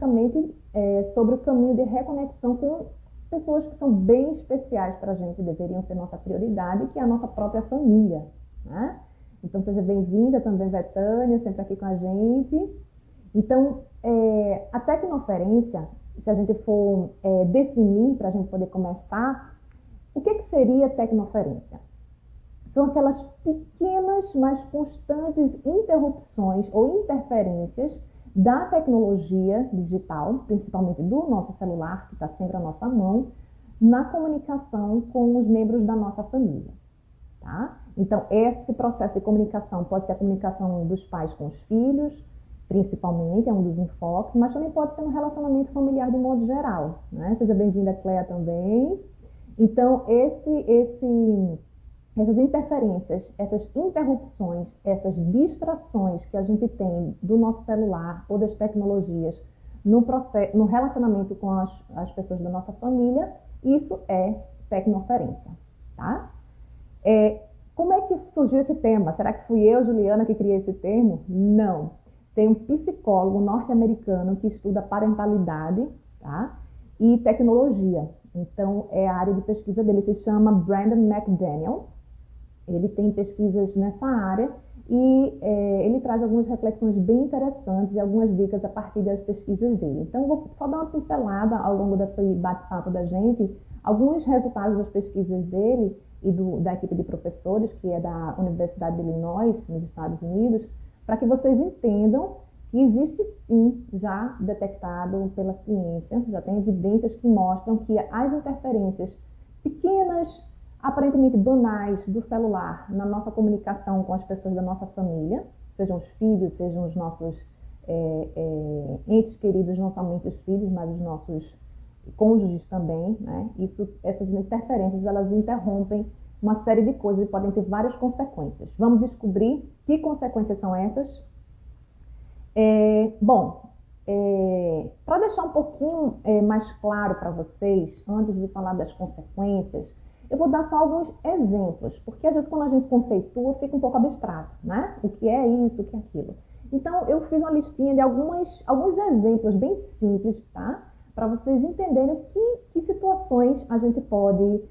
especificamente sobre o caminho de reconexão com pessoas que são bem especiais para a gente, deveriam ser nossa prioridade, que é a nossa própria família, né? Então, seja bem-vinda também, Betânia, sempre aqui com a gente. Então, a tecnoferência, se a gente for definir, para a gente poder começar, o que seria tecnoferência? São aquelas pequenas, mas constantes interrupções ou interferências da tecnologia digital, principalmente do nosso celular, que está sempre à nossa mão, na comunicação com os membros da nossa família. Tá? Então, esse processo de comunicação pode ser a comunicação dos pais com os filhos, principalmente, é um dos enfoques, mas também pode ser no relacionamento familiar de modo geral, né? Seja bem-vinda, Cléa, também. Então, essas interferências, essas interrupções, essas distrações que a gente tem do nosso celular ou das tecnologias no relacionamento com as pessoas da nossa família, isso é tecnoferência, tá? Como é que surgiu esse tema? Será que fui eu, Juliana, que criei esse termo? Não. Tem um psicólogo norte-americano que estuda parentalidade, tá? E tecnologia. Então, é a área de pesquisa dele, se chama Brandon McDaniel. Ele tem pesquisas nessa área e ele traz algumas reflexões bem interessantes e algumas dicas a partir das pesquisas dele. Então, vou só dar uma pincelada ao longo desse bate-papo da gente, alguns resultados das pesquisas dele e da equipe de professores, que é da Universidade de Illinois, nos Estados Unidos, para que vocês entendam que existe sim, já detectado pela ciência, já tem evidências que mostram que as interferências pequenas, aparentemente banais do celular na nossa comunicação com as pessoas da nossa família, sejam os filhos, sejam os nossos entes queridos, não somente os filhos, mas os nossos cônjuges também, né? Essas interferências, elas interrompem uma série de coisas e podem ter várias consequências. Vamos descobrir que consequências são essas? Para deixar um pouquinho mais claro para vocês, antes de falar das consequências, eu vou dar só alguns exemplos, porque às vezes quando a gente conceitua, fica um pouco abstrato, né? O que é isso, o que é aquilo. Então, eu fiz uma listinha de alguns exemplos bem simples, tá? Para vocês entenderem que situações a gente pode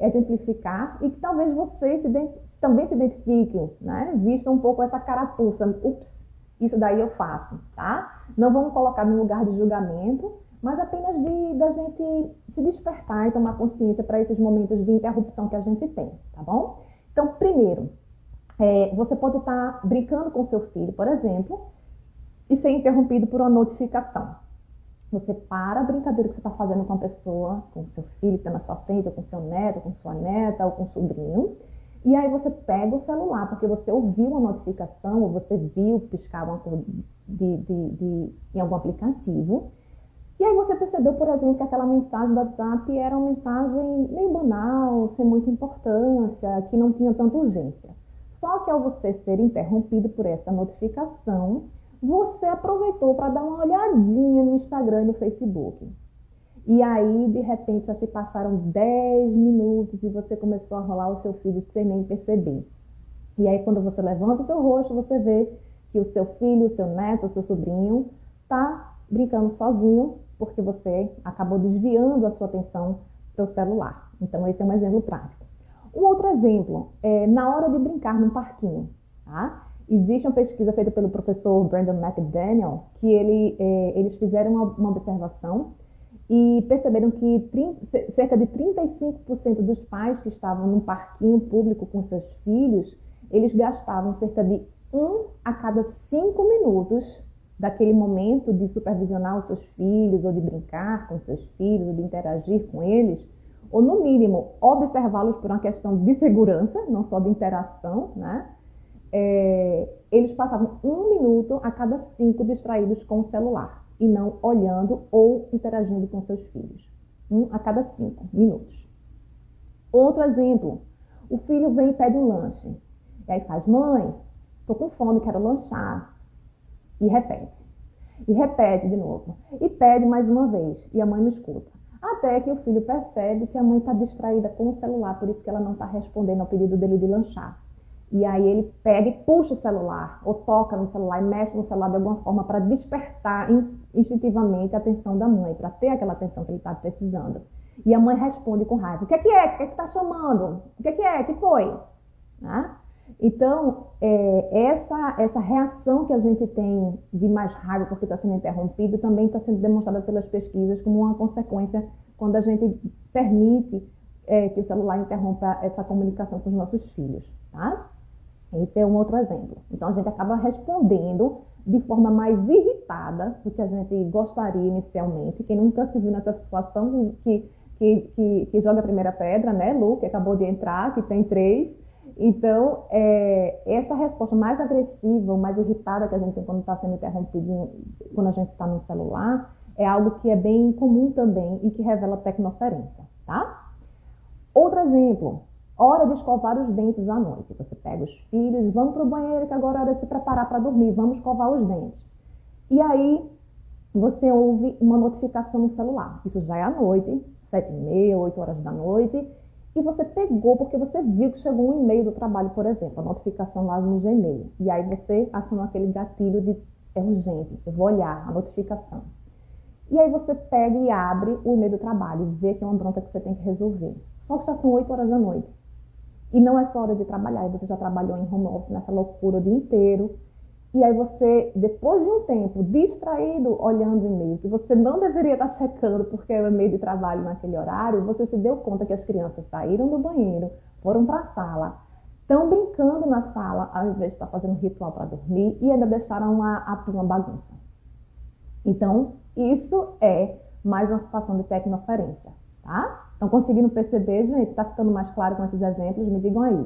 exemplificar e que talvez vocês também se identifiquem, né? Vista um pouco essa carapuça, ups, isso daí eu faço, tá? Não vamos colocar no lugar de julgamento, mas apenas da gente se despertar e tomar consciência para esses momentos de interrupção que a gente tem, tá bom? Então, primeiro, você pode estar brincando com seu filho, por exemplo, e ser interrompido por uma notificação. Você para a brincadeira que você está fazendo com a pessoa, com o seu filho que está na sua frente, ou com seu neto, ou com sua neta, ou com o sobrinho, e aí você pega o celular, porque você ouviu uma notificação, ou você viu piscar uma coisa em algum aplicativo, e aí você percebeu, por exemplo, que aquela mensagem do WhatsApp era uma mensagem meio banal, sem muita importância, que não tinha tanta urgência. Só que ao você ser interrompido por essa notificação, você aproveitou para dar uma olhadinha no Instagram e no Facebook. E aí, de repente, já se passaram 10 minutos e você começou a rolar o seu filho sem nem perceber. E aí, quando você levanta o seu rosto, você vê que o seu filho, o seu neto, o seu sobrinho está brincando sozinho, porque você acabou desviando a sua atenção para o celular. Então, esse é um exemplo prático. Um outro exemplo é na hora de brincar num parquinho, tá? Existe uma pesquisa feita pelo professor Brandon McDaniel, que eles fizeram uma observação e perceberam que cerca de 35% dos pais que estavam num parquinho público com seus filhos, eles gastavam cerca de 1 a cada 5 minutos daquele momento de supervisionar os seus filhos, ou de brincar com os seus filhos, ou de interagir com eles, ou no mínimo observá-los por uma questão de segurança, não só de interação, né? Eles passavam 1 minuto a cada 5 distraídos com o celular e não olhando ou interagindo com seus filhos. 1 a cada 5 minutos. Outro exemplo, o filho vem e pede um lanche. E aí faz, mãe, tô com fome, quero lanchar. E repete. E repete de novo. E pede mais uma vez. E a mãe não escuta. Até que o filho percebe que a mãe está distraída com o celular, por isso que ela não está respondendo ao pedido dele de lanchar. E aí ele pega e puxa o celular, ou toca no celular e mexe no celular de alguma forma para despertar instintivamente a atenção da mãe, para ter aquela atenção que ele está precisando. E a mãe responde com raiva: o que é que é? O que é que está chamando? O que é que é? O que foi? Né? Então, essa reação que a gente tem de mais raiva porque está sendo interrompido também está sendo demonstrada pelas pesquisas como uma consequência quando a gente permite que o celular interrompa essa comunicação com os nossos filhos. Tá? Esse é um outro exemplo. Então, a gente acaba respondendo de forma mais irritada do que a gente gostaria inicialmente. Quem nunca se viu nessa situação que joga a primeira pedra, né, Lu, que acabou de entrar, que tem 3. Então, essa resposta mais agressiva, mais irritada que a gente tem quando está sendo interrompido, quando a gente está no celular, é algo que é bem comum também e que revela tecnoferência, tá? Outro exemplo, hora de escovar os dentes à noite. Você pega os filhos, vamos para o banheiro que agora é hora de se preparar para dormir, vamos escovar os dentes. E aí, você ouve uma notificação no celular. Isso já é à noite, 7h30, 8 horas da noite, e você pegou porque você viu que chegou um e-mail do trabalho, por exemplo, a notificação lá no Gmail. E aí você acionou aquele gatilho de é urgente, eu vou olhar a notificação. E aí você pega e abre o e-mail do trabalho e vê que é uma bronca que você tem que resolver. Só que já são 8 horas da noite. E não é só hora de trabalhar, você já trabalhou em home office nessa loucura o dia inteiro. E aí você, depois de um tempo distraído olhando o e-mail, que você não deveria estar checando porque é o e-mail de trabalho naquele horário, você se deu conta que as crianças saíram do banheiro, foram para a sala, estão brincando na sala ao invés de estar fazendo um ritual para dormir e ainda deixaram uma bagunça. Então, isso é mais uma situação de tecnoferência, tá? Estão conseguindo perceber, gente? Está ficando mais claro com esses exemplos? Me digam aí.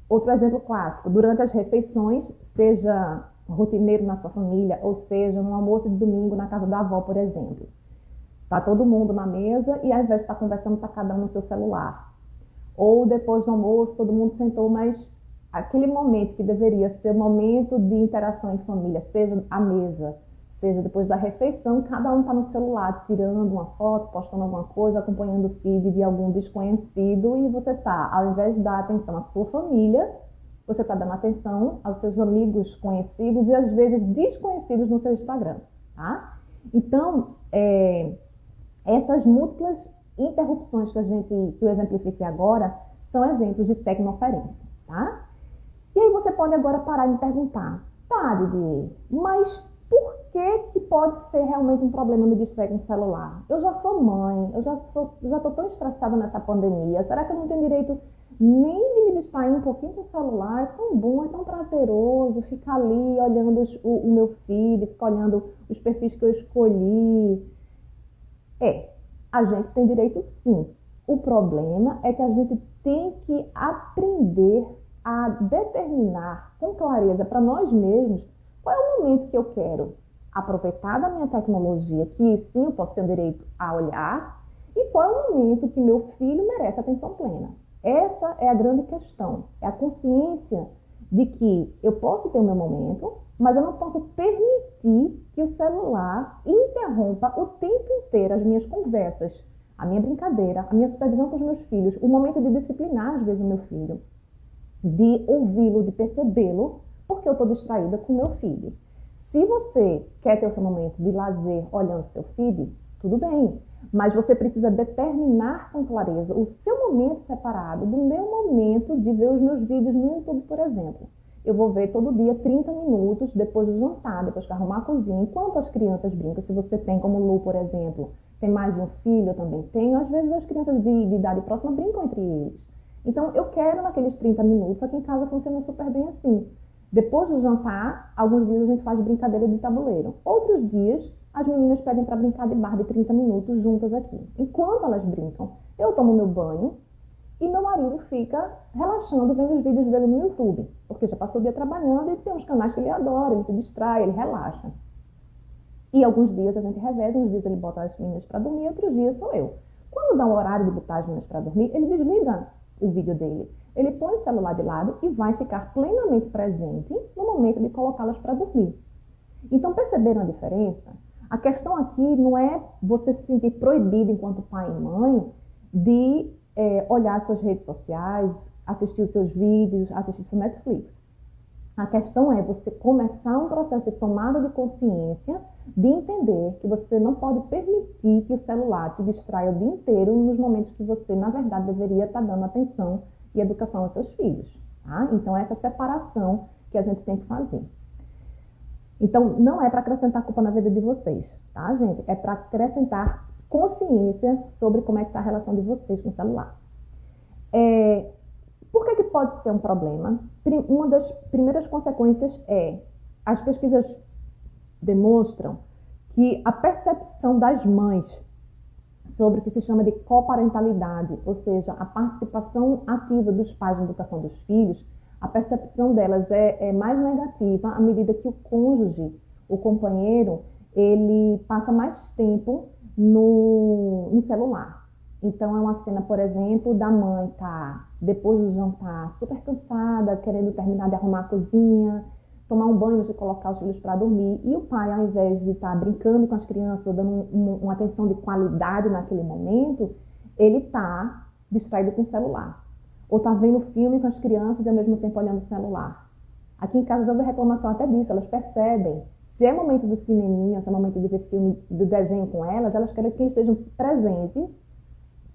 Outro exemplo clássico, durante as refeições, seja rotineiro na sua família, ou seja, no almoço de domingo na casa da avó, por exemplo. Está todo mundo na mesa e ao invés de estar conversando, está cada um no seu celular. Ou depois do almoço, todo mundo sentou, mas aquele momento que deveria ser o momento de interação em família, seja à mesa, seja depois da refeição, cada um está no celular, tirando uma foto, postando alguma coisa, acompanhando o feed de algum desconhecido e você está, ao invés de dar atenção à sua família, você está dando atenção aos seus amigos conhecidos e às vezes desconhecidos no seu Instagram, tá? Então, essas múltiplas interrupções que eu exemplifiquei agora são exemplos de tecnoferência, tá? E aí você pode agora parar e me perguntar, tá, Didi, mas por que pode ser realmente um problema me distrair com o celular? Eu já sou mãe, eu já estou tão estressada nessa pandemia, será que eu não tenho direito nem de me distrair um pouquinho com o celular? É tão bom, é tão prazeroso ficar ali olhando o meu feed, ficar olhando os perfis que eu escolhi. A gente tem direito sim. O problema é que a gente tem que aprender a determinar com clareza para nós mesmos qual é o momento que eu quero aproveitar da minha tecnologia, que sim eu posso ter o direito a olhar, e qual é o momento que meu filho merece atenção plena. Essa é a grande questão, é a consciência de que eu posso ter o meu momento, mas eu não posso permitir que o celular interrompa o tempo inteiro as minhas conversas, a minha brincadeira, a minha supervisão com os meus filhos, o momento de disciplinar às vezes o meu filho, de ouvi-lo, de percebê-lo, porque eu estou distraída com o meu filho. Se você quer ter o seu momento de lazer olhando seu feed, tudo bem, mas você precisa determinar com clareza o seu momento separado do meu momento de ver os meus vídeos no YouTube, por exemplo. Eu vou ver todo dia 30 minutos depois do jantar, depois que arrumar a cozinha, enquanto as crianças brincam. Se você tem, como Lu, por exemplo, tem mais de um filho, eu também tenho, às vezes as crianças de idade próxima brincam entre eles. Então, eu quero naqueles 30 minutos, aqui em casa funciona super bem assim. Depois do jantar, alguns dias a gente faz brincadeira de tabuleiro. Outros dias, as meninas pedem para brincar de Barbie 30 minutos juntas aqui. Enquanto elas brincam, eu tomo meu banho e meu marido fica relaxando vendo os vídeos dele no YouTube. Porque já passou o dia trabalhando e tem uns canais que ele adora, ele se distrai, ele relaxa. E alguns dias a gente reveza, uns dias ele bota as meninas para dormir, outros dias sou eu. Quando dá o horário de botar as meninas para dormir, ele desliga o vídeo dele. Ele põe o celular de lado e vai ficar plenamente presente no momento de colocá-las para dormir. Então, perceberam a diferença? A questão aqui não é você se sentir proibido enquanto pai e mãe de olhar suas redes sociais, assistir os seus vídeos, assistir seu Netflix. A questão é você começar um processo de tomada de consciência, de entender que você não pode permitir que o celular te distraia o dia inteiro nos momentos que você, na verdade, deveria estar dando atenção e educação aos seus filhos. Tá? Então, essa separação que a gente tem que fazer. Então, não é para acrescentar culpa na vida de vocês, tá, gente? É para acrescentar consciência sobre como é que está a relação de vocês com o celular. Por que pode ser um problema? Uma das primeiras consequências as pesquisas demonstram que a percepção das mães sobre o que se chama de coparentalidade, ou seja, a participação ativa dos pais na educação dos filhos, a percepção delas é mais negativa à medida que o cônjuge, o companheiro, ele passa mais tempo no celular. Então, é uma cena, por exemplo, da mãe estar, depois do jantar, super cansada, querendo terminar de arrumar a cozinha, tomar um banho antes de colocar os filhos para dormir, e o pai, ao invés de estar brincando com as crianças, dando uma atenção de qualidade naquele momento, ele está distraído com o celular. Ou está vendo filme com as crianças e ao mesmo tempo olhando o celular. Aqui em casa já houve reclamação até disso, elas percebem. Se é momento do cineminha, se é momento de ver filme, do desenho com elas querem que estejam presentes,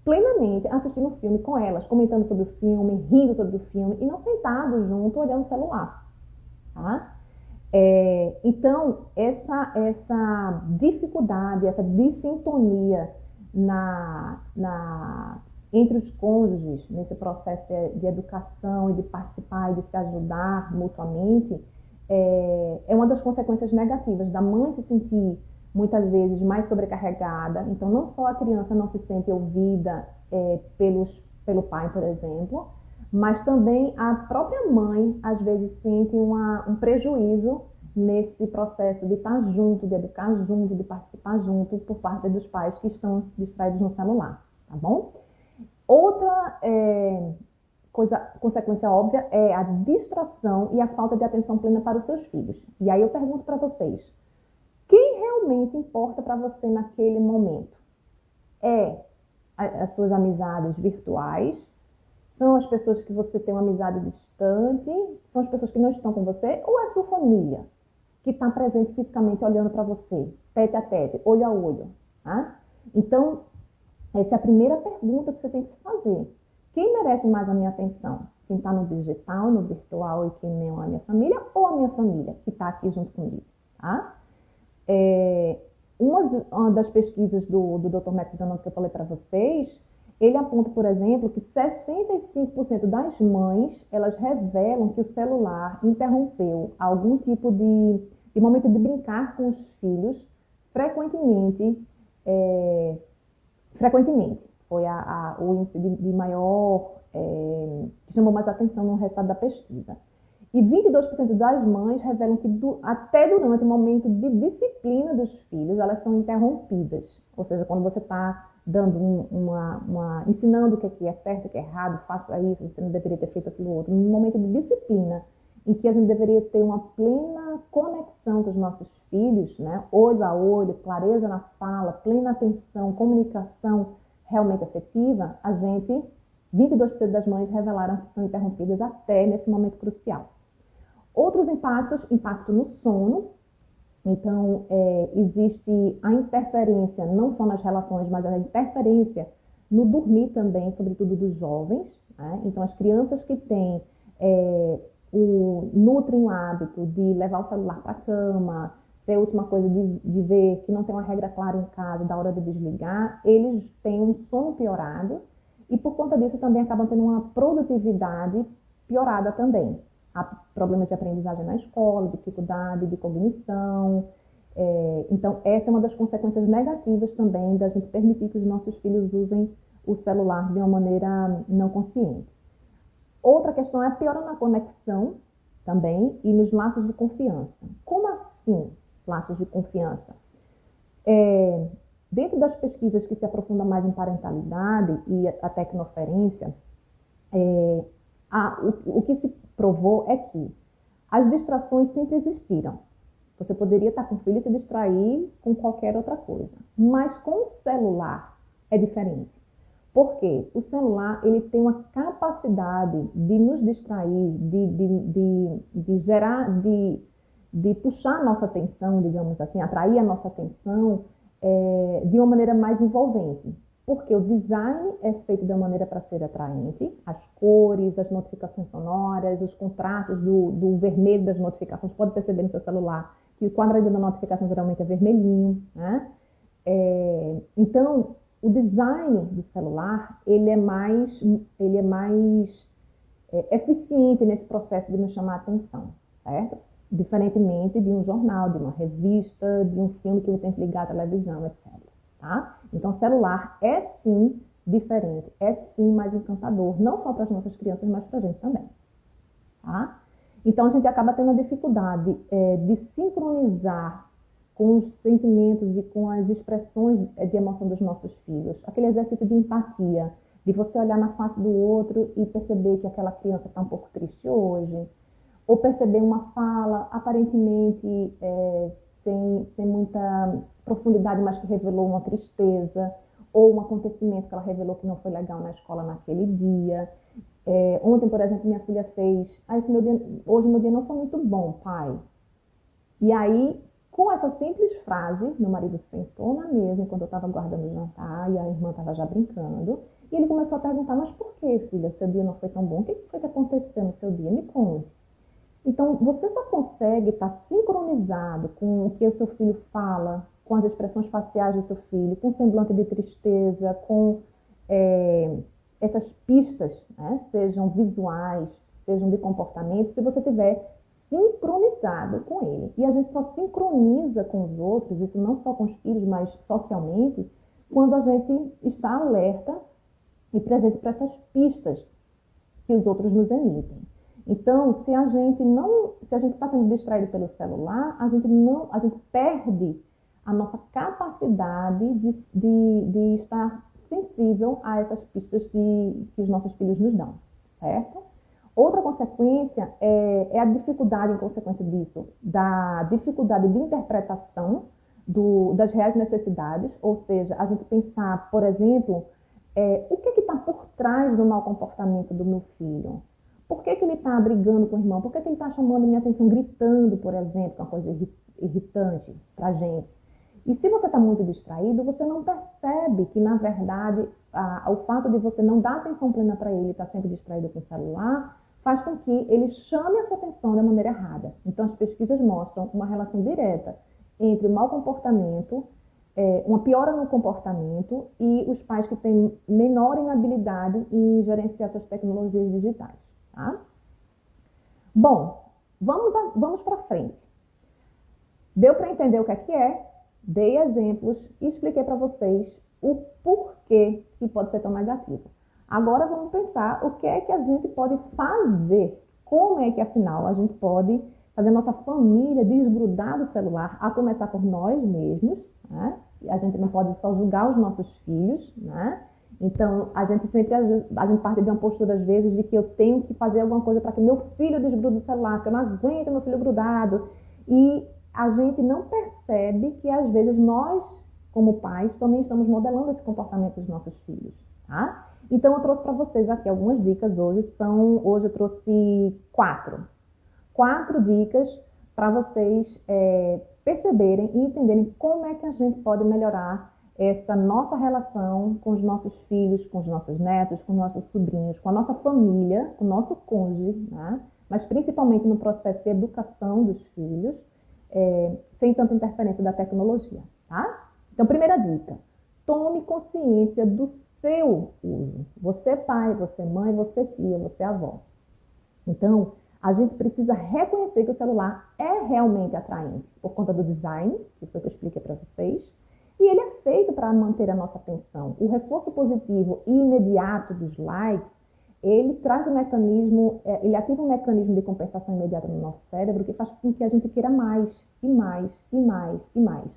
plenamente, assistindo o filme com elas, comentando sobre o filme, rindo sobre o filme, e não sentados junto olhando o celular. Tá? Então, essa dificuldade, essa dissintonia entre os cônjuges, nesse processo de educação e de participar e de se ajudar mutuamente, é uma das consequências negativas da mãe se sentir muitas vezes mais sobrecarregada. Então, não só a criança não se sente ouvida pelo pai, por exemplo, mas também a própria mãe, às vezes, sente um prejuízo nesse processo de estar junto, de educar junto, de participar junto, por parte dos pais que estão distraídos no celular, tá bom? Outra consequência óbvia é a distração e a falta de atenção plena para os seus filhos. E aí eu pergunto para vocês, quem realmente importa para você naquele momento? As suas amizades virtuais? São as pessoas que você tem uma amizade distante? São as pessoas que não estão com você? Ou é a sua família, que está presente fisicamente olhando para você, tete a tete, olho a olho? Tá? Então, essa é a primeira pergunta que você tem que se fazer. Quem merece mais a minha atenção? Quem está no digital, no virtual e que nem a minha família, ou a minha família, que está aqui junto comigo? Tá? Uma das pesquisas do Dr. McDonald que eu falei para vocês, ele aponta, por exemplo, que 65% das mães, elas revelam que o celular interrompeu algum tipo de momento de brincar com os filhos frequentemente. Foi o índice de maior, que chamou mais atenção no resultado da pesquisa. E 22% das mães revelam que até durante o momento de disciplina dos filhos, elas são interrompidas. Ou seja, quando você está dando ensinando o que é certo, o que é errado, faça isso, você não deveria ter feito aquilo outro. Num momento de disciplina, em que a gente deveria ter uma plena conexão com os nossos filhos, né? Olho a olho, clareza na fala, plena atenção, comunicação realmente afetiva, 22% das mães revelaram que são interrompidas até nesse momento crucial. Outros impactos, impacto no sono. Então, existe a interferência, não só nas relações, mas a interferência no dormir também, sobretudo dos jovens. Né? Então, as crianças que têm nutrem o hábito de levar o celular para a cama, ser a última coisa de ver, que não tem uma regra clara em casa da hora de desligar, eles têm um sono piorado e, por conta disso, também acabam tendo uma produtividade piorada também. Há problemas de aprendizagem na escola, dificuldade de cognição. Então, essa é uma das consequências negativas também da gente permitir que os nossos filhos usem o celular de uma maneira não consciente. Outra questão é a piora na conexão também e nos laços de confiança. Como assim, laços de confiança? Dentro das pesquisas que se aprofundam mais em parentalidade e a tecnoferência, o que se provou é que as distrações sempre existiram. Você poderia estar com o filho e se distrair com qualquer outra coisa. Mas com o celular é diferente. Porque o celular, ele tem uma capacidade de nos distrair, de gerar, de puxar a nossa atenção, digamos assim, atrair a nossa atenção de uma maneira mais envolvente. Porque o design é feito de uma maneira para ser atraente, as cores, as notificações sonoras, os contrastes do vermelho das notificações, pode perceber no seu celular que o quadradinho da notificação geralmente é vermelhinho, né? Então, o design do celular, ele é mais eficiente nesse processo de nos chamar a atenção, certo? Diferentemente de um jornal, de uma revista, de um filme que eu tenho que ligar a televisão, etc. Tá? Então, o celular é sim diferente, é sim mais encantador, não só para as nossas crianças, mas para a gente também. Tá? Então, a gente acaba tendo a dificuldade de sincronizar com os sentimentos e com as expressões de emoção dos nossos filhos. Aquele exercício de empatia, de você olhar na face do outro e perceber que aquela criança está um pouco triste hoje, ou perceber uma fala aparentemente sem muita profundidade, mas que revelou uma tristeza, ou um acontecimento que ela revelou que não foi legal na escola naquele dia. Ontem, por exemplo, minha filha fez, hoje meu dia não foi muito bom, pai. E aí, com essa simples frase, meu marido sentou na mesa enquanto eu estava guardando o jantar e a irmã estava já brincando, e ele começou a perguntar, mas por que, filha, seu dia não foi tão bom? O que foi que aconteceu no seu dia? Me conte. Então, você só consegue estar sincronizado com o que o seu filho fala, com as expressões faciais do seu filho, com o semblante de tristeza, com essas pistas, né, sejam visuais, sejam de comportamento, se você tiver sincronizado com ele. E a gente só sincroniza com os outros, isso não só com os filhos, mas socialmente, quando a gente está alerta e presente para essas pistas que os outros nos emitem. Então, se a gente está sendo distraído pelo celular, a gente perde a nossa capacidade de estar sensível a essas pistas que os nossos filhos nos dão, certo? Outra consequência é a dificuldade, em consequência disso, da dificuldade de interpretação das reais necessidades, ou seja, a gente pensar, por exemplo, o que está por trás do mau comportamento do meu filho? Por que ele está brigando com o irmão? Por que ele está chamando minha atenção, gritando, por exemplo, que é uma coisa irritante para a gente? E se você está muito distraído, você não percebe que, na verdade, o fato de você não dar atenção plena para ele, estar sempre distraído com o celular, faz com que ele chame a sua atenção da maneira errada. Então, as pesquisas mostram uma relação direta entre o mau comportamento, uma piora no comportamento e os pais que têm menor inabilidade em gerenciar suas tecnologias digitais. Tá? Bom, vamos para frente. Deu para entender o que é? Dei exemplos e expliquei para vocês o porquê que pode ser tão negativo. Agora vamos pensar o que é que a gente pode fazer. Como é que, afinal, a gente pode fazer nossa família desgrudar do celular, a começar por nós mesmos, né? A gente não pode só julgar os nossos filhos, né? Então, a gente parte de uma postura, às vezes, de que eu tenho que fazer alguma coisa para que meu filho desgrude do celular, que eu não aguento meu filho grudado. E a gente não percebe que, às vezes, nós, como pais, também estamos modelando esse comportamento dos nossos filhos, tá? Então, eu trouxe para vocês aqui algumas dicas hoje. Hoje eu trouxe 4 dicas para vocês perceberem e entenderem como é que a gente pode melhorar essa nossa relação com os nossos filhos, com os nossos netos, com os nossos sobrinhos, com a nossa família, com o nosso cônjuge, né? Mas principalmente no processo de educação dos filhos, sem tanta interferência da tecnologia, tá? Então, primeira dica, tome consciência do seu uso. Você pai, você mãe, você tia, você avó. Então, a gente precisa reconhecer que o celular é realmente atraente por conta do design, que foi o que eu expliquei para vocês, e ele é feito para manter a nossa atenção. O reforço positivo e imediato dos likes, ele traz um mecanismo, ele ativa um mecanismo de compensação imediata no nosso cérebro que faz com que a gente queira mais, e mais, e mais, e mais.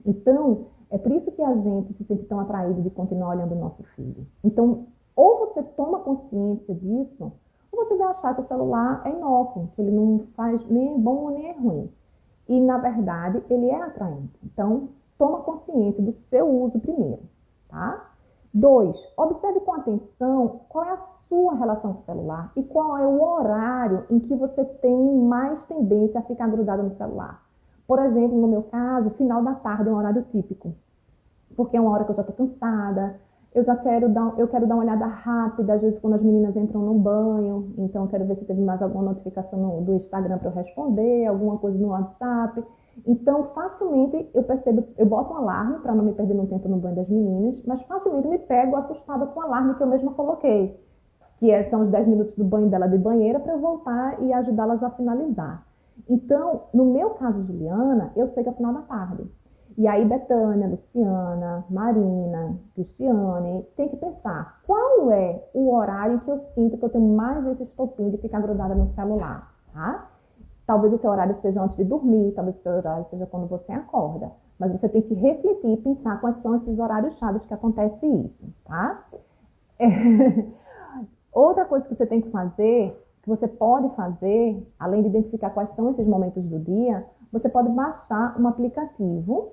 Então, é por isso que a gente se sente tão atraído de continuar olhando o nosso filho. Então, ou você toma consciência disso, ou você vai achar que o celular é inócuo, que ele não faz nem é bom nem é ruim. E, na verdade, ele é atraente. Então, toma consciência do seu uso primeiro, tá? 2, observe com atenção qual é a sua relação com o celular e qual é o horário em que você tem mais tendência a ficar grudado no celular. Por exemplo, no meu caso, final da tarde é um horário típico, porque é uma hora que eu já estou cansada, eu quero dar uma olhada rápida, às vezes quando as meninas entram no banho, então eu quero ver se teve mais alguma notificação do Instagram para eu responder, alguma coisa no WhatsApp. Então, facilmente eu percebo, eu boto um alarme para não me perder no tempo no banho das meninas, mas facilmente me pego assustada com o alarme que eu mesma coloquei, são os 10 minutos do banho dela de banheira para eu voltar e ajudá-las a finalizar. Então, no meu caso, Juliana, eu sei que é final da tarde. E aí, Betânia, Luciana, Marina, Cristiane, tem que pensar qual é o horário que eu sinto que eu tenho mais esse estopim de ficar grudada no celular, tá? Talvez o seu horário seja antes de dormir, talvez o seu horário seja quando você acorda. Mas você tem que refletir e pensar quais são esses horários chaves que acontece isso, tá? Outra coisa que você tem que fazer, que você pode fazer, além de identificar quais são esses momentos do dia, você pode baixar um aplicativo,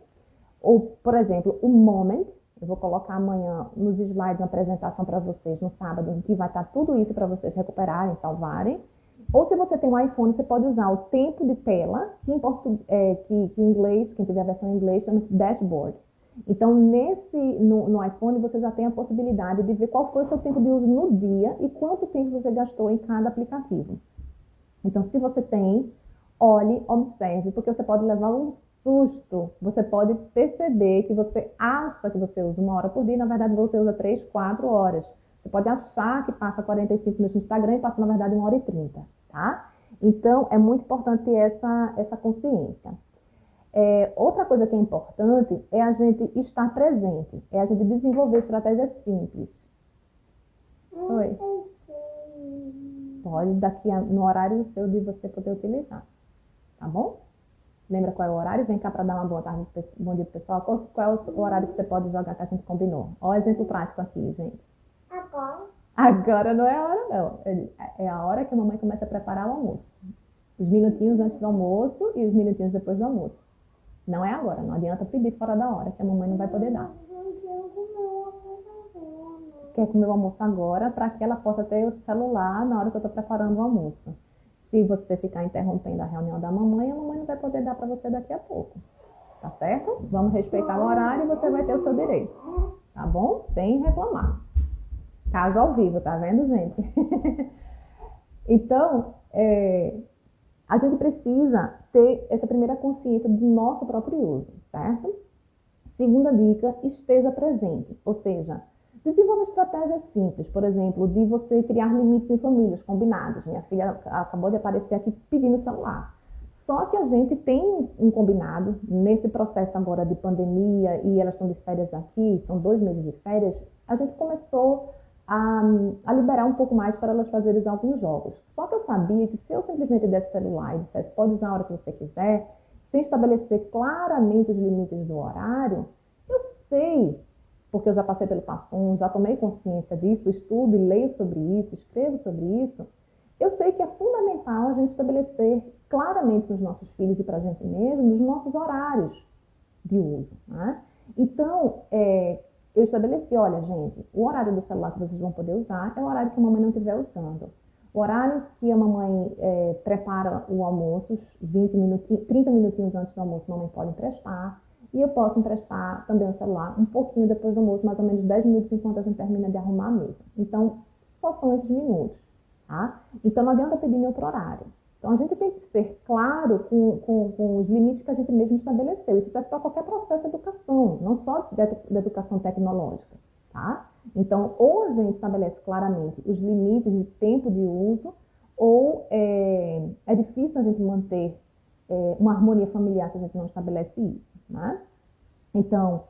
ou, por exemplo, o Moment. Eu vou colocar amanhã nos slides uma apresentação para vocês no sábado, em que vai estar tudo isso para vocês recuperarem, salvarem. Ou se você tem um iPhone, você pode usar o tempo de tela, que em inglês, quem tiver a versão em inglês, chama-se Dashboard. Então, no iPhone, você já tem a possibilidade de ver qual foi o seu tempo de uso no dia e quanto tempo você gastou em cada aplicativo. Então, se você tem, olhe, observe, porque você pode levar um susto. Você pode perceber que você acha que você usa 1 hora por dia e, na verdade, você usa 3, 4 horas. Você pode achar que passa 45 minutos no Instagram e passa, na verdade, 1h30, tá? Então, é muito importante ter essa consciência. Outra coisa que é importante é a gente estar presente, é a gente desenvolver estratégias simples. Oi. Pode, no horário seu de você poder utilizar, tá bom? Lembra qual é o horário? Vem cá para dar uma boa tarde, bom dia pro pessoal. Qual é o horário que você pode jogar que a gente combinou? Olha o exemplo prático aqui, gente. Agora? Agora não é a hora, não. É a hora que a mamãe começa a preparar o almoço. Os minutinhos antes do almoço e os minutinhos depois do almoço. Não é agora, não adianta pedir fora da hora, que a mamãe não vai poder dar. Quer comer o almoço agora para que ela possa ter o celular na hora que eu estou preparando o almoço. Se você ficar interrompendo a reunião da mamãe, a mamãe não vai poder dar para você daqui a pouco. Tá certo? Vamos respeitar o horário e você vai ter o seu direito. Tá bom? Sem reclamar. Caso ao vivo, tá vendo, gente? Então, a gente precisa ter essa primeira consciência do nosso próprio uso, certo? Segunda dica, esteja presente. Ou seja, desenvolva estratégias simples, por exemplo, de você criar limites em famílias combinados. Minha filha acabou de aparecer aqui pedindo o celular. Só que a gente tem um combinado, nesse processo agora de pandemia, e elas estão de férias aqui, são 2 meses de férias, a gente começou a liberar um pouco mais para elas fazerem alguns jogos. Só que eu sabia que se eu simplesmente desse celular e dissesse, pode usar a hora que você quiser, sem estabelecer claramente os limites do horário, eu sei, porque eu já passei pelo passo 1, já tomei consciência disso, estudo e leio sobre isso, escrevo sobre isso, eu sei que é fundamental a gente estabelecer claramente para os nossos filhos e para a gente mesmo os nossos horários de uso, né? Então, eu estabeleci, olha, gente, o horário do celular que vocês vão poder usar é o horário que a mamãe não estiver usando. O horário que a mamãe prepara o almoço, 30 minutinhos antes do almoço, a mamãe pode emprestar. E eu posso emprestar também o celular um pouquinho depois do almoço, mais ou menos 10 minutos enquanto a gente termina de arrumar a mesa. Então, só são esses minutos, tá? Então, não adianta pedir em outro horário. Então, a gente tem que ser claro com os limites que a gente mesmo estabeleceu. Isso serve para qualquer processo de educação, não só de educação tecnológica, tá? Então, ou a gente estabelece claramente os limites de tempo de uso, ou é difícil a gente manter uma harmonia familiar se a gente não estabelece isso, né? Então,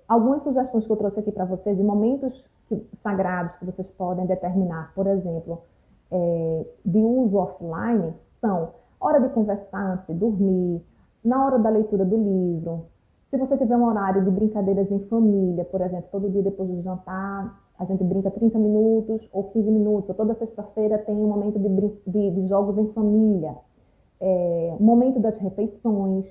algumas sugestões que eu trouxe aqui para vocês de momentos sagrados que vocês podem determinar, por exemplo, de uso offline, são hora de conversar antes de dormir, na hora da leitura do livro, se você tiver um horário de brincadeiras em família, por exemplo, todo dia depois do jantar, a gente brinca 30 minutos ou 15 minutos, ou toda sexta-feira tem um momento de jogos em família, momento das refeições,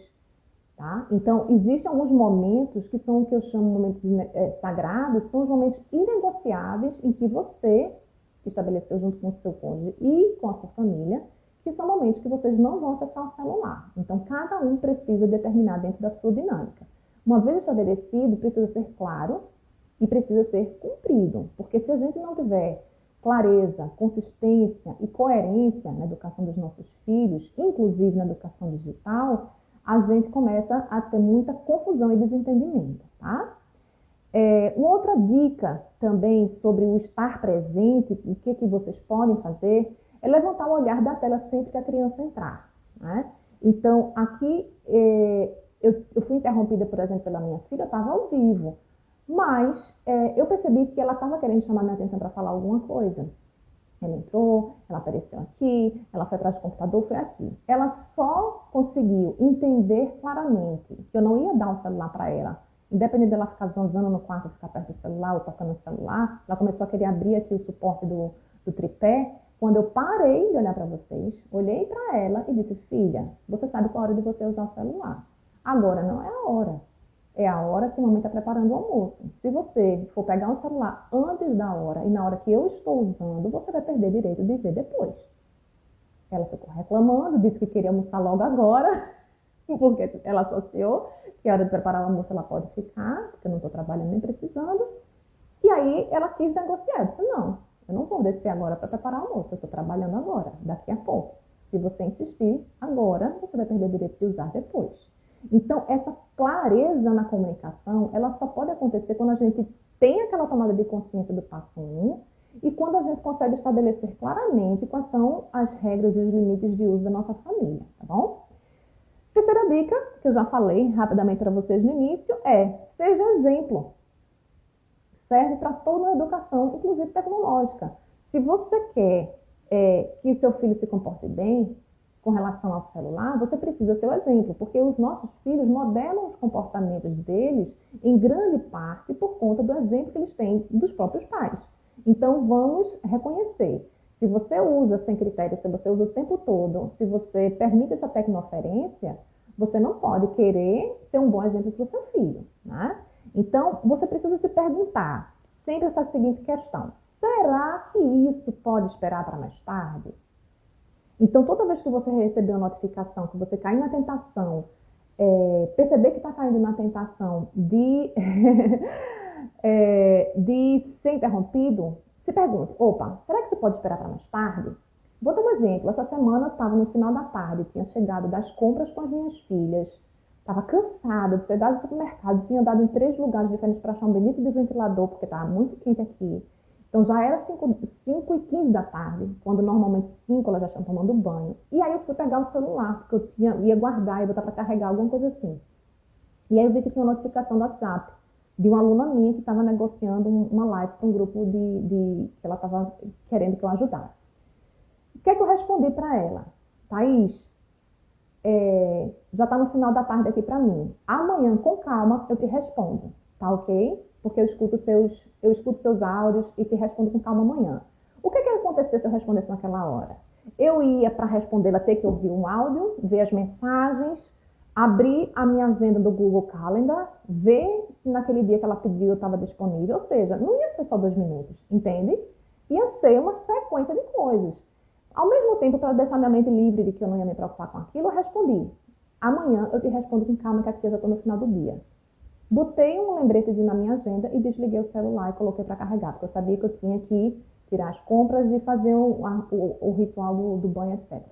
tá? Então, existem alguns momentos que são o que eu chamo de momentos sagrados, são os momentos inegociáveis em que você estabeleceu junto com o seu cônjuge e com a sua família, que são momentos que vocês não vão acessar o celular. Então, cada um precisa determinar dentro da sua dinâmica. Uma vez estabelecido, precisa ser claro e precisa ser cumprido, porque se a gente não tiver clareza, consistência e coerência na educação dos nossos filhos, inclusive na educação digital, a gente começa a ter muita confusão e desentendimento, tá? Uma outra dica também sobre o estar presente, o que vocês podem fazer, é levantar o olhar da tela sempre que a criança entrar, né? Então, aqui, eu fui interrompida, por exemplo, pela minha filha, eu estava ao vivo, mas eu percebi que ela estava querendo chamar minha atenção para falar alguma coisa. Ela entrou, ela apareceu aqui, ela foi atrás do computador, foi aqui. Ela só conseguiu entender claramente que eu não ia dar um celular para ela. Independente dela ficar zanzando no quarto, ficar perto do celular ou tocando no celular, ela começou a querer abrir aqui o suporte do tripé. Quando eu parei de olhar para vocês, olhei para ela e disse, filha, você sabe qual é a hora de você usar o celular. Agora não é a hora. É a hora que a mamãe está preparando o almoço. Se você for pegar o celular antes da hora e na hora que eu estou usando, você vai perder direito de ver depois. Ela ficou reclamando, disse que queria almoçar logo agora, porque ela associou que a hora de preparar o almoço ela pode ficar, porque eu não estou trabalhando nem precisando. E aí ela quis negociar. Eu disse, não, eu não vou descer agora para preparar o almoço, eu estou trabalhando agora, daqui a pouco. Se você insistir agora, você vai perder o direito de usar depois. Então, essa clareza na comunicação, ela só pode acontecer quando a gente tem aquela tomada de consciência do passo 1 e quando a gente consegue estabelecer claramente quais são as regras e os limites de uso da nossa família, tá bom? Terceira dica, que eu já falei rapidamente para vocês no início, seja exemplo. Serve para toda a educação, inclusive tecnológica. Se você quer que seu filho se comporte bem com relação ao celular, você precisa ser o exemplo, porque os nossos filhos modelam os comportamentos deles em grande parte por conta do exemplo que eles têm dos próprios pais. Então, vamos reconhecer. Se você usa sem critério, se você usa o tempo todo, se você permite essa tecnoferência, você não pode querer ser um bom exemplo para o seu filho, né? Então, você precisa se perguntar sempre essa seguinte questão: será que isso pode esperar para mais tarde? Então, toda vez que você receber uma notificação, que você cair na tentação, perceber que está caindo na tentação de, de ser interrompido, se pergunte, opa, será que isso pode esperar para mais tarde? Vou dar um exemplo. Essa semana eu estava no final da tarde, tinha chegado das compras com as minhas filhas, estava cansada de chegar do supermercado, tinha andado em 3 lugares diferentes para achar um benito de ventilador, porque estava muito quente aqui. Então já era 5h15 da tarde, quando normalmente 5 elas já estão tomando banho. E aí eu fui pegar o celular, porque ia guardar e botar para carregar, alguma coisa assim. E aí eu vi que tinha uma notificação do WhatsApp de uma aluna minha que estava negociando uma live para um grupo que ela estava querendo que eu ajudasse. O que é que eu respondi para ela? Thaís, já está no final da tarde aqui para mim. Amanhã, com calma, eu te respondo, tá ok? Porque eu escuto seus áudios e te respondo com calma amanhã. O que ia acontecer se eu respondesse naquela hora? Eu ia, para respondê-la, ter que ouvir um áudio, ver as mensagens, abrir a minha agenda do Google Calendar, ver se naquele dia que ela pediu eu estava disponível. Ou seja, não ia ser só 2 minutos, entende? Ia ser uma sequência de coisas. Ao mesmo tempo, para deixar minha mente livre de que eu não ia me preocupar com aquilo, eu respondi: amanhã eu te respondo com calma, que aqui eu já estou no final do dia. Botei um lembretezinho na minha agenda e desliguei o celular e coloquei para carregar, porque eu sabia que eu tinha que tirar as compras e fazer o ritual do banho, etc.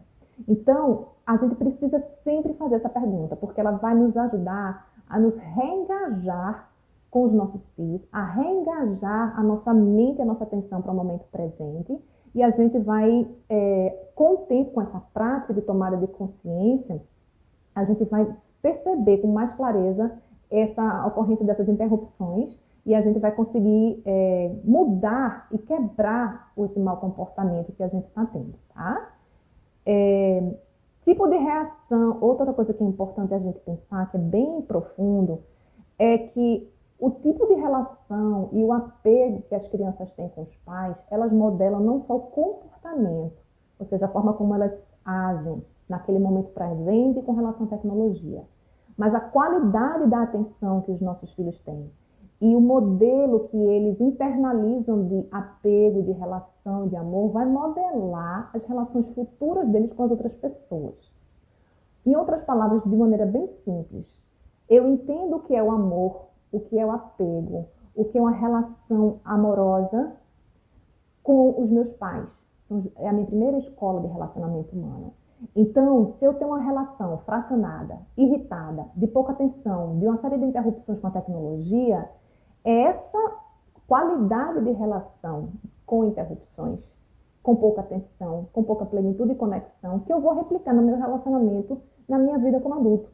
Então, a gente precisa sempre fazer essa pergunta, porque ela vai nos ajudar a nos reengajar com os nossos filhos, a reengajar a nossa mente e a nossa atenção para o momento presente, e a gente vai, com o tempo, com essa prática de tomada de consciência, a gente vai perceber com mais clareza essa ocorrência dessas interrupções e a gente vai conseguir mudar e quebrar esse mau comportamento que a gente está tendo, tá? Tipo de reação, outra coisa que é importante a gente pensar, que é bem profundo, é que o tipo de relação e o apego que as crianças têm com os pais, elas modelam não só o comportamento, ou seja, a forma como elas agem naquele momento presente com relação à tecnologia, mas a qualidade da atenção que os nossos filhos têm e o modelo que eles internalizam de apego, de relação, de amor, vai modelar as relações futuras deles com as outras pessoas. Em outras palavras, de maneira bem simples, eu entendo o que é o amor, o que é o apego, o que é uma relação amorosa com os meus pais. É a minha primeira escola de relacionamento humano. Então, se eu tenho uma relação fracionada, irritada, de pouca atenção, de uma série de interrupções com a tecnologia, essa qualidade de relação com interrupções, com pouca atenção, com pouca plenitude e conexão, que eu vou replicar no meu relacionamento, na minha vida como adulto.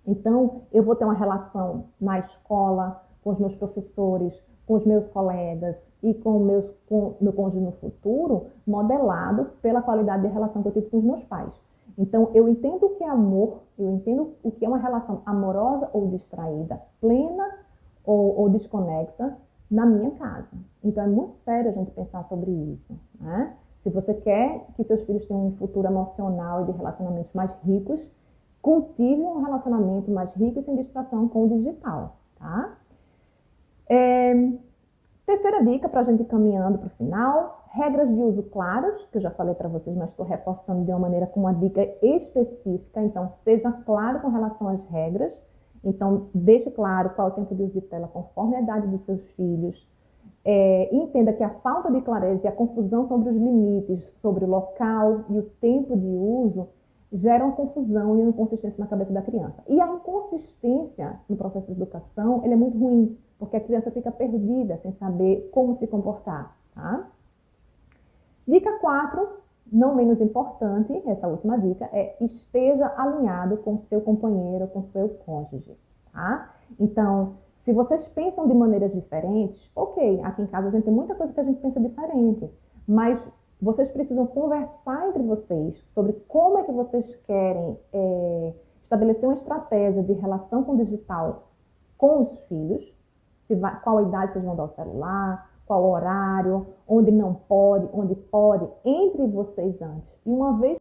Então, eu vou ter uma relação na escola, com os meus professores, com os meus colegas e com meu cônjuge no futuro, modelado pela qualidade de relação que eu tive com os meus pais. Então, eu entendo o que é amor, eu entendo o que é uma relação amorosa ou distraída, plena ou desconexa na minha casa. Então, é muito sério a gente pensar sobre isso, né? Se você quer que seus filhos tenham um futuro emocional e de relacionamentos mais ricos, cultive um relacionamento mais rico e sem distração com o digital, tá? Terceira dica para a gente ir caminhando para o final, regras de uso claras, que eu já falei para vocês, mas estou reforçando de uma maneira com uma dica específica, então seja claro com relação às regras, então deixe claro qual é o tempo de uso de tela conforme a idade dos seus filhos, entenda que a falta de clareza e a confusão sobre os limites, sobre o local e o tempo de uso geram confusão e inconsistência na cabeça da criança. E a inconsistência no processo de educação, ele é muito ruim, porque a criança fica perdida, sem saber como se comportar, tá? Dica 4, não menos importante, essa última dica, esteja alinhado com seu companheiro, com seu cônjuge, tá? Então, se vocês pensam de maneiras diferentes, ok, aqui em casa a gente tem muita coisa que a gente pensa diferente, mas vocês precisam conversar entre vocês sobre como é que vocês querem estabelecer uma estratégia de relação com o digital com os filhos, qual idade vocês vão dar o celular, qual horário, onde não pode, onde pode, entre vocês antes. E uma vez